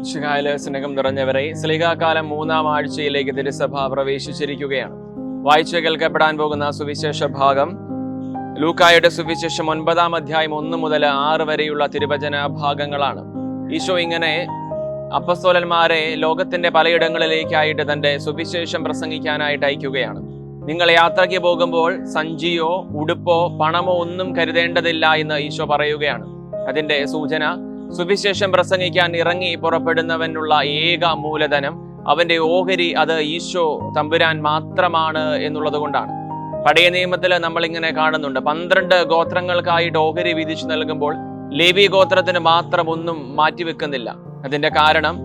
ശിഖായിലെ സ്നേഹം നിറഞ്ഞവരെ, സ്ലീഹാകാലം 3-ാം ആഴ്ചയിലേക്ക് തിരുസഭ പ്രവേശിച്ചിരിക്കുകയാണ്. വായിച്ചു കേൾക്കപ്പെടാൻ പോകുന്ന സുവിശേഷ ഭാഗം ലൂക്കായുടെ സുവിശേഷം 9-ാം അധ്യായം 1 മുതൽ 6 വരെയുള്ള തിരുവചന ഭാഗങ്ങളാണ്. ഈശോ ഇങ്ങനെ അപ്പസ്തോലന്മാരെ ലോകത്തിന്റെ പലയിടങ്ങളിലേക്കായിട്ട് തന്റെ സുവിശേഷം പ്രസംഗിക്കാനായിട്ട് അയക്കുകയാണ്. നിങ്ങൾ യാത്രയ്ക്ക് പോകുമ്പോൾ സഞ്ചിയോ ഉടുപ്പോ പണമോ ഒന്നും കരുതേണ്ടതില്ല എന്ന് ഈശോ പറയുകയാണ്. അതിന്റെ സൂചന, സുവിശേഷം പ്രസംഗിക്കാൻ ഇറങ്ങി പുറപ്പെടുന്നവനുള്ള ഏക മൂലധനം, അവന്റെ ഓഹരി, അത് ഈശോ തമ്പുരാൻ മാത്രമാണ് എന്നുള്ളത് കൊണ്ടാണ്. പഴയ നിയമത്തിൽ നമ്മളിങ്ങനെ കാണുന്നുണ്ട്, 12 ഗോത്രങ്ങൾക്കായിട്ട് ഓഹരി വിധിച്ചു നൽകുമ്പോൾ ലേവി ഗോത്രത്തിന് മാത്രം ഒന്നും മാറ്റിവെക്കുന്നില്ല. അതിന്റെ കാരണം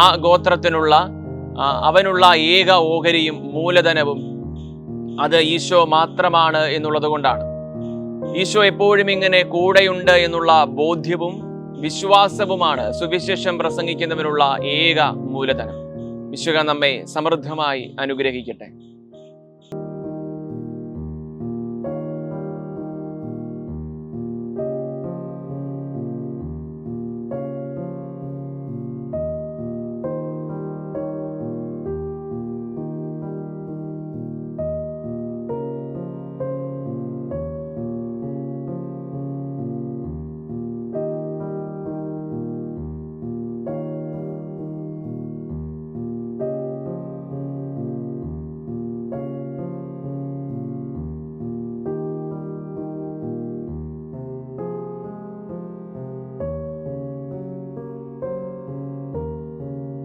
ആ ഗോത്രത്തിനുള്ള അവനുള്ള ഏക ഓഹരിയും മൂലധനവും അത് ഈശോ മാത്രമാണ് എന്നുള്ളത് കൊണ്ടാണ്. ഈശോ എപ്പോഴും ഇങ്ങനെ കൂടെയുണ്ട് എന്നുള്ള ബോധ്യവും വിശ്വാസവുമാണ് സുവിശേഷം പ്രസംഗിക്കുന്നതിനുള്ള ഏക മൂലധനം. ഈശോ നമ്മെ സമൃദ്ധമായി അനുഗ്രഹിക്കട്ടെ.